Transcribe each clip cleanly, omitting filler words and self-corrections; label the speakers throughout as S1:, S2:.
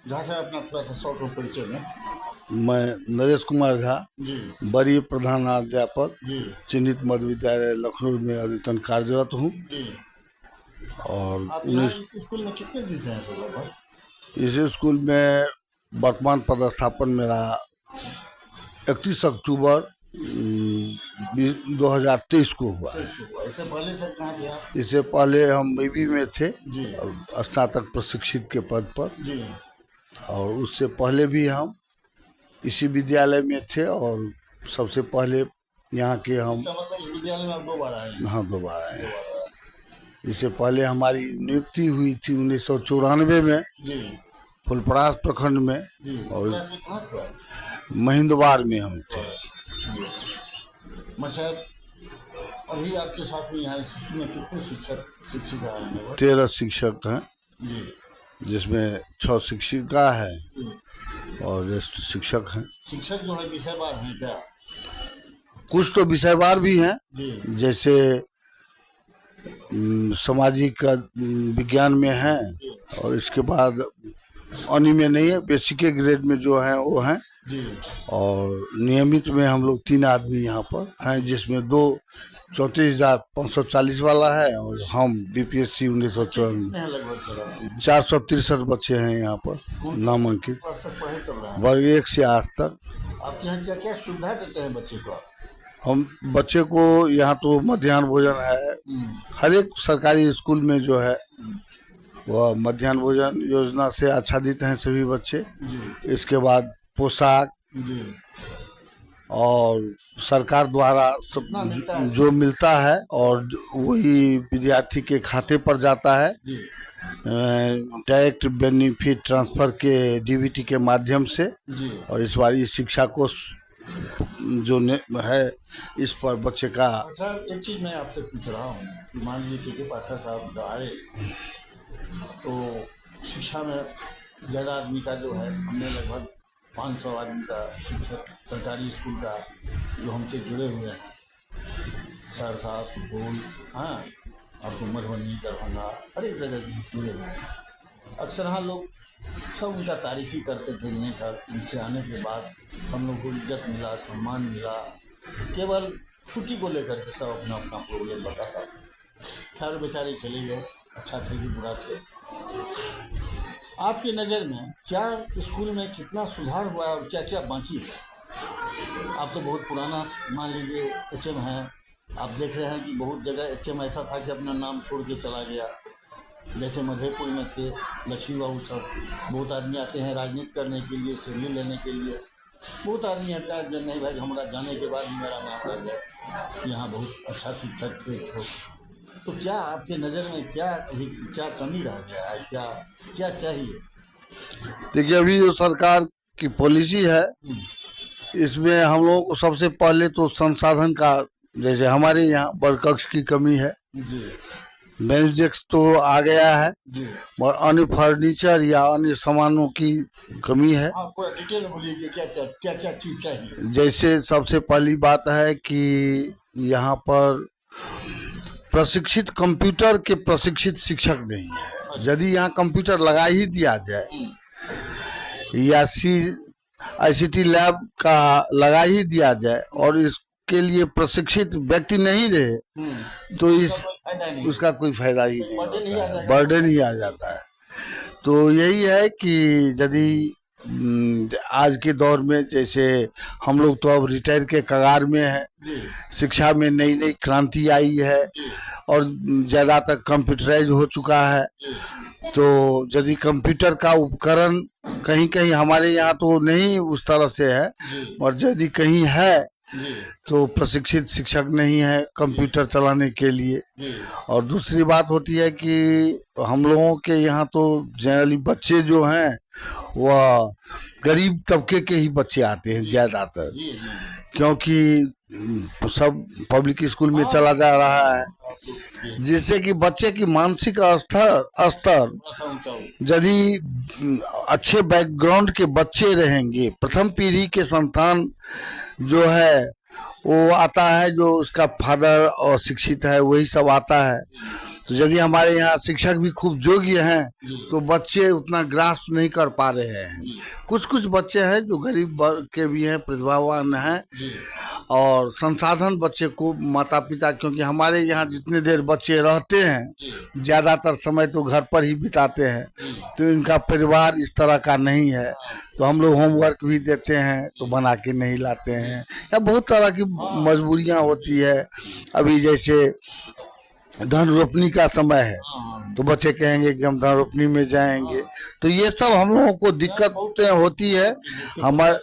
S1: जहाँ से अपना थोड़ा सा शॉर्ट रूप परिचय में।
S2: मैं नरेश कुमार झा,
S1: जी
S2: वरीय प्रधानाध्यापक,
S1: जी
S2: चिन्हित मध्य विद्यालय लखनऊ में अद्यतन कार्यरत हूँ।
S1: जी।
S2: और
S1: आप यहाँ
S2: 19
S1: इस स्कूल में कितने दिन से हैं सर लगभग?
S2: इस स्कूल में वर्तमान पदस्थापन मेरा 31 अक्टूबर 2023 को हुआ
S1: तो
S2: है।
S1: इसको इससे पहले सर कहाँ थे आप?
S2: इससे पहले हम ईबी में थे,
S1: जी
S2: स्नातक प्रशिक्षित के पद पर।
S1: जी।
S2: और उससे पहले भी हम इसी विद्यालय में थे, और सबसे पहले यहाँ के हम,
S1: इसका मतलब इस विद्यालय में आप 2 बार आए हैं?
S2: हाँ, दोबारा आए
S1: 2
S2: हैं।
S1: बार आए
S2: इससे पहले हमारी नियुक्ति हुई थी 1994 में,
S1: हैं। जी
S2: फुलपरास प्रखंड में,
S1: जी।
S2: और
S1: क्लास में कहाँ थे आप?
S2: महिंदवार में हम थे।
S1: जी। मैं शायद अभी आपके साथ में यहाँ इस स्कूल में कितने शिक्षक शिक्षिका हैं लगभग?
S2: 13 शिक्षक हैं,
S1: जी
S2: जिसमें 6 शिक्षिका है
S1: जी।
S2: और रेस्ट शिक्षक हैं।
S1: शिक्षक जो है विषयवार हैं क्या?
S2: कुछ तो विषयवार भी हैं,
S1: जी
S2: जैसे सामाजिक विज्ञान में हैं, और इसके बाद अन्य में नहीं है, बेसिक के ग्रेड में जो हैं वो हैं।
S1: जी।
S2: और नियमित में हम लोग 3 आदमी यहाँ पर हैं, जिसमें 2 34,540 वाला है, और हम बीपीएससी 1994।
S1: कितने हैं लगभग सर आपके?
S2: 463 बच्चे हैं यहाँ पर नामांकित,
S1: क्लास तक पढ़े चल रहा है?
S2: वर्ग 1 से 8 तक।
S1: आपके यहाँ क्या क्या सुविधा देते हैं बच्चे को?
S2: हम बच्चे को यहाँ तो मध्याह्न भोजन है, हर एक सरकारी स्कूल में जो है वह मध्याह्न भोजन योजना से आच्छादित हैं सभी बच्चे।
S1: जी
S2: इसके बाद पोशाक
S1: जी।
S2: और सरकार द्वारा
S1: कितना मिलता है?
S2: जो मिलता है, और वही विद्यार्थी के खाते पर जाता है,
S1: जी
S2: डायरेक्ट बेनिफिट ट्रांसफर के डीबीटी के माध्यम से।
S1: जी
S2: और इस बार ये शिक्षा कोष जो है, इस पर बच्चे का।
S1: सर एक चीज़ मैं आपसे पूछ रहा हूँ कि मान लीजिए के पाठा साहब आए तो शिक्षा में ज़्यादा आदमी का जो है, हमने लगभग 500 आदमी का शिक्षक सरकारी स्कूल का जो हमसे जुड़े हुए हैं, सहरसा सुपौल, हाँ, आपको मधुबनी दरभंगा हर एक जगह जुड़े हुए हैं। अक्सर हाँ लोग सब उनका तारीफ ही करते थे। नहीं सर, उनसे आने के बाद हम लोग को इज्जत मिला, सम्मान मिला। केवल छुट्टी को लेकर के सब अपना अपना प्रॉब्लम बताता। खैर बेचारे चले गए, अच्छा थे कि बुरा थे। आपकी नज़र में क्या स्कूल में कितना सुधार हुआ है और क्या क्या बाकी है? आप तो बहुत पुराना मान लीजिए एचएम है, आप देख रहे हैं कि बहुत जगह एचएम ऐसा था कि अपना नाम छोड़ के चला गया। जैसे मधेपुर में थे लक्ष्मी बाबू सब, बहुत आदमी आते हैं राजनीति करने के लिए, सीढ़ी लेने के लिए। बहुत आदमी आता है नहीं भाई हमारा जाने के बाद मेरा नाम आ जाए, यहाँ बहुत अच्छा शिक्षक थे। तो क्या आपके नज़र में क्या अभी क्या कमी रह गया है, क्या क्या चाहिए?
S2: देखिए, अभी जो सरकार की पॉलिसी है, इसमें हम लोगों को सबसे पहले तो संसाधन का, जैसे हमारे यहाँ बरकक्ष की कमी है।
S1: जी
S2: बेंच डेस्क तो आ गया है,
S1: जी।
S2: और अन्य फर्नीचर या अन्य सामानों की कमी है।
S1: हाँ पूरा डिटेल में बोलिए कि क्या क्या चीज़ चाहिए?
S2: जैसे सबसे पहली बात है कि यहाँ पर प्रशिक्षित कंप्यूटर के प्रशिक्षित शिक्षक नहीं है। यदि यहाँ कंप्यूटर लगा ही दिया जाए, या आईसीटी लैब का लगा ही दिया जाए, और इसके लिए प्रशिक्षित व्यक्ति नहीं रहे, तो
S1: फायदा नहीं,
S2: उसका कोई फायदा ही नहीं
S1: बर्डन ही आ
S2: होता है,
S1: जाएगा।
S2: बर्डन ही आ जाता है। तो यही है कि यदि आज के दौर में, जैसे हम लोग तो अब रिटायर के कगार में है,
S1: जी
S2: शिक्षा में नई नई क्रांति आई है, और ज़्यादातर कंप्यूटराइज हो चुका है। तो यदि कंप्यूटर का उपकरण कहीं कहीं हमारे यहाँ तो नहीं उस तरह से है, और यदि कहीं है
S1: जी
S2: तो प्रशिक्षित शिक्षक नहीं है कंप्यूटर चलाने के लिए।
S1: जी
S2: और दूसरी बात होती है कि हम लोगों के यहाँ तो जनरली बच्चे जो हैं वह गरीब तबके के ही बच्चे आते हैं ज़्यादातर,
S1: जी जी।
S2: क्योंकि सब पब्लिक स्कूल में चला जा रहा है, जिससे कि बच्चे की मानसिक स्तर यदि अच्छे बैकग्राउंड के बच्चे रहेंगे, प्रथम पीढ़ी के संतान जो है वो आता है, जो उसका फादर और शिक्षित है वही सब आता है। तो यदि हमारे यहाँ शिक्षक भी खूब योग्य हैं तो बच्चे उतना ग्रास्प नहीं कर पा रहे हैं। कुछ कुछ बच्चे हैं जो गरीब वर्ग के भी हैं, प्रतिभावान हैं, और संसाधन बच्चे को माता पिता, क्योंकि हमारे यहाँ जितने देर बच्चे रहते हैं ज़्यादातर समय तो घर पर ही बिताते हैं, तो इनका परिवार इस तरह का नहीं है, तो हम लोग होमवर्क भी देते हैं तो बना के नहीं लाते हैं, या बहुत तरह की मजबूरियाँ होती है। अभी जैसे धन रोपनी का समय है तो बच्चे कहेंगे कि हम धन रोपनी में जाएंगे, तो ये सब हम लोगों को दिक्कतें होती है। हमारे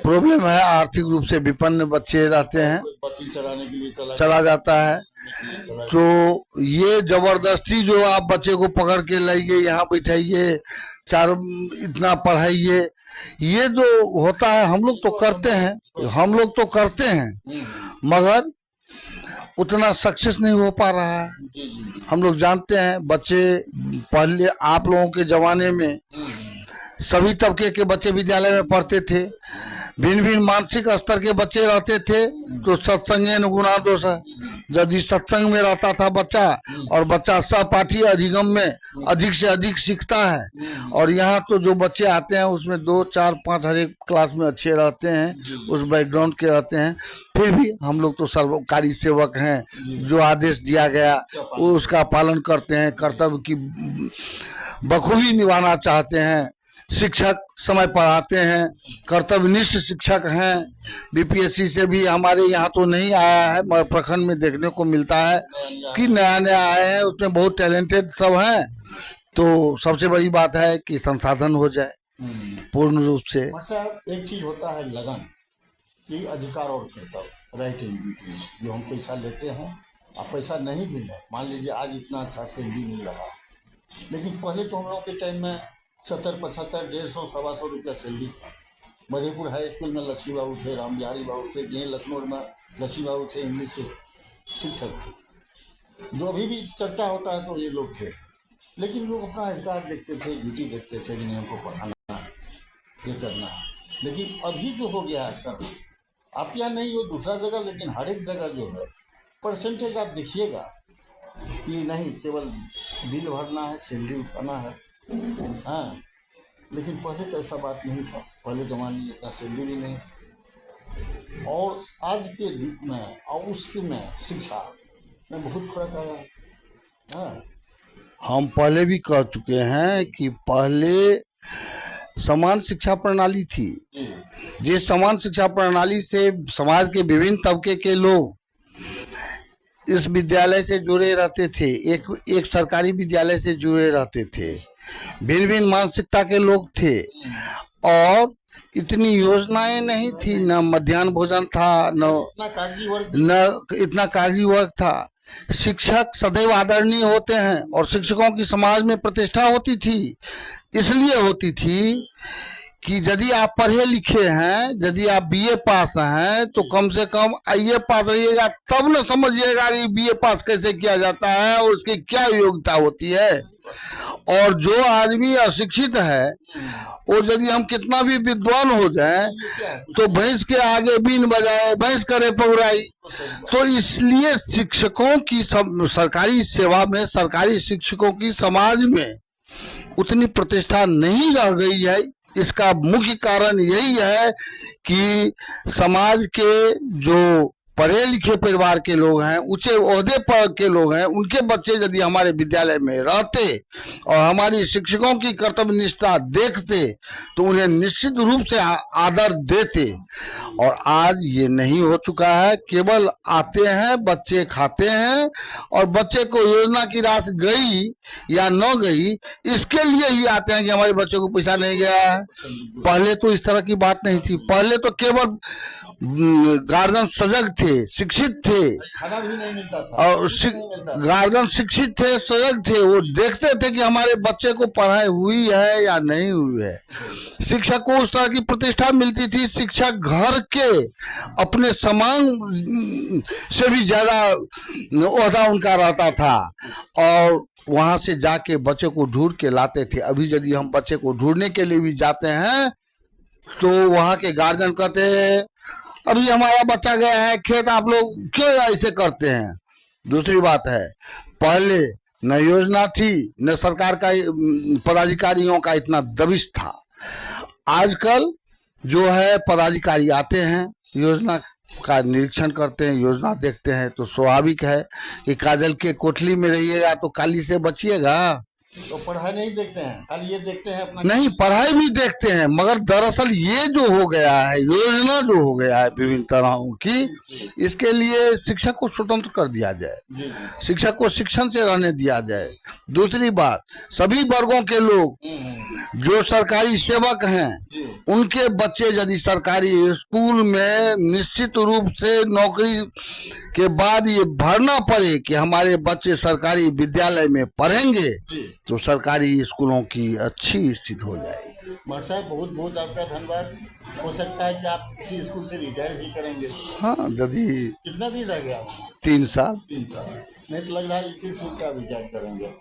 S2: प्रॉब्लम है, आर्थिक रूप से विपन्न बच्चे रहते हैं,
S1: चलाने के लिए
S2: चला जाता है। तो ये जबरदस्ती जो आप बच्चे को पकड़ के लाइए, यहाँ बैठाइए, इतना पढ़ाइए, ये जो होता है हम लोग तो करते हैं, मगर उतना सक्सेस नहीं हो पा रहा है। हम लोग जानते हैं बच्चे पहले आप लोगों के जमाने में सभी तबके के बच्चे विद्यालय में पढ़ते थे, भिन्न भिन्न मानसिक स्तर के बच्चे रहते थे, तो सत्संगेन गुणा दोष है। यदि सत्संग में रहता था बच्चा, और बच्चा सहपाठी अधिगम में अधिक से अधिक सीखता है, और यहाँ तो जो बच्चे आते हैं उसमें 2, 4, 5 हर एक क्लास में अच्छे रहते हैं, उस बैकग्राउंड के रहते हैं, फिर भी हम लोग तो सरकारी सेवक हैं, जो आदेश दिया गया वो उसका पालन करते हैं, कर्तव्य की बखूबी निभाना चाहते हैं। शिक्षक समय पढ़ाते हैं, कर्तव्यनिष्ठ शिक्षक हैं। बीपीएससी से भी हमारे यहाँ तो नहीं आया है, मगर प्रखंड में देखने को मिलता है कि नया नया आए हैं, उसमें बहुत टैलेंटेड सब हैं। तो सबसे बड़ी बात है कि संसाधन हो जाए पूर्ण रूप से।
S1: एक चीज होता है लगन, कि अधिकार और कर्तव्य, राइट एंड ड्यूटी, जो हम पैसा लेते हैं, आप पैसा नहीं भी लें, मान लीजिए आज इतना अच्छा सैलरी मिल रहा है, लेकिन पहले तो हम लोग के टाइम में 70, 75, 150, 125 रुपया सैलरी था। मधेपुर हाई स्कूल में लक्ष्मी बाबू थे, राम बिहारी बाबू थे, यहीं लखनऊ में लक्ष्मी बाबू थे, इंग्लिश के शिक्षक थे, जो अभी भी चर्चा होता है तो ये लोग थे। लेकिन लोग अपना अधिकार देखते थे, ड्यूटी देखते थे कि नहीं हमको पढ़ाना है, ये करना है। लेकिन अभी जो हो गया है सर, आप यहाँ नहीं हो दूसरा जगह, लेकिन हर एक जगह जो है परसेंटेज आप देखिएगा कि नहीं केवल बिल भरना है, सैलरी उठाना है। हाँ, लेकिन पहले तो ऐसा बात नहीं था। पहले तो मान लीजिए इतना सैलरी भी नहीं था, और आज के युग में और उसके में शिक्षा में बहुत फर्क आया है। हाँ,
S2: हम पहले भी कह चुके हैं कि पहले समान शिक्षा प्रणाली थी, जिस समान शिक्षा प्रणाली से समाज के विभिन्न तबके के लोग इस विद्यालय से जुड़े रहते थे, एक सरकारी विद्यालय से जुड़े रहते थे, भिन्न भिन्न मानसिकता के लोग थे, और इतनी योजनाएं नहीं थी, न मध्याह्न भोजन था, न इतना कागजी वर्क था। शिक्षक सदैव आदरणीय होते हैं, और शिक्षकों की समाज में प्रतिष्ठा होती थी, इसलिए होती थी कि यदि आप पढ़े लिखे हैं, यदि आप बीए पास हैं, तो कम से कम आईए पास रहिएगा, तब न समझिएगा कि बीए पास कैसे किया जाता है और उसकी क्या योग्यता होती है। और जो आदमी अशिक्षित है, वो यदि हम कितना भी विद्वान हो जाए, तो भैंस के आगे बीन बजाए भैंस करे पहुराई। तो इसलिए शिक्षकों की सरकारी सेवा में, सरकारी शिक्षकों की समाज में उतनी प्रतिष्ठा नहीं रह गई है। इसका मुख्य कारण यही है कि समाज के जो पढ़े लिखे परिवार के लोग हैं, ऊंचे ओहदे पर के लोग हैं, उनके बच्चे यदि हमारे विद्यालय में रहते और हमारी शिक्षकों की कर्तव्य निष्ठा देखते, तो उन्हें निश्चित रूप से आदर देते। और आज ये नहीं हो चुका है, केवल आते हैं, बच्चे खाते हैं, और बच्चे को योजना की राशि गई या न गई इसके लिए ही आते हैं कि हमारे बच्चे को पैसा नहीं गया है। पहले तो इस तरह की बात नहीं थी, पहले तो केवल गार्जियन सजग थे थे, शिक्षित थे
S1: खाना भी नहीं मिलता था
S2: और गार्जियन शिक्षित थे, सजग थे। वो देखते थे कि हमारे बच्चे को पढ़ाई हुई है या नहीं हुई है। शिक्षक को उस तरह की प्रतिष्ठा मिलती थी। शिक्षक घर के अपने समान से भी ज्यादा ओहदा उनका रहता था और वहां से जाके बच्चे को ढूंढ के लाते थे। अभी यदि हम बच्चे को ढूंढने के लिए भी जाते हैं तो वहां के गार्जियन कहते हैं अभी हमारा बच्चा गया है खेत, आप लोग क्यों ऐसे करते हैं। दूसरी बात है, पहले न योजना थी न सरकार का पदाधिकारियों का इतना दबिश था। आजकल जो है पदाधिकारी आते हैं, योजना का निरीक्षण करते हैं, योजना देखते हैं, तो स्वाभाविक है कि काजल के कोठली में रहिएगा तो काली से बचिएगा।
S1: तो पढ़ाई नहीं देखते हैं, खाली ये देखते हैं अपना।
S2: नहीं, पढ़ाई भी देखते हैं, मगर दरअसल ये जो हो गया है, योजना जो हो गया है विभिन्न तरहों की, इसके लिए शिक्षक को स्वतंत्र कर दिया जाए, शिक्षक को शिक्षण से रहने दिया जाए। दूसरी बात, सभी वर्गों के लोग जो सरकारी सेवक हैं उनके बच्चे यदि सरकारी स्कूल में निश्चित रूप से नौकरी के बाद ये भरना पड़े कि हमारे बच्चे सरकारी विद्यालय में पढ़ेंगे तो सरकारी स्कूलों की अच्छी स्थिति हो जाएगी।
S1: मास्टर साहब बहुत बहुत आपका धन्यवाद। हो सकता है कि आप किसी स्कूल से रिटायर भी करेंगे।
S2: हाँ, यदि
S1: कितना दिन रह गया?
S2: 3 साल।
S1: 3 साल नहीं तो लग रहा है इसी स्कूल से आप रिटायर करेंगे।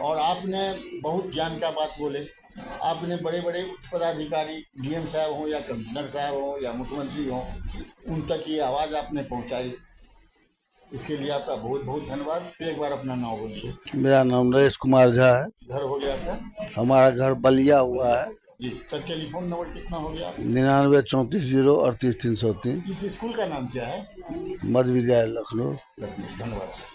S1: और आपने बहुत ज्ञान का बात बोले। आपने बड़े बड़े उच्च पदाधिकारी डीएम साहब हों या कमिश्नर साहब हों या मुख्यमंत्री हों, उन तक ये आवाज़ आपने पहुँचाई, इसके लिए आपका बहुत बहुत धन्यवाद। फिर एक बार अपना नाम बोलिए।
S2: मेरा नाम नरेश कुमार झा है।
S1: घर हो गया था?
S2: हमारा घर बलिया हुआ है
S1: जी। सर टेलीफोन नंबर कितना हो गया?
S2: 99 34 0 38 303।
S1: इस स्कूल का नाम क्या है?
S2: मध्य विद्यालय लखनऊ।
S1: धन्यवाद सर।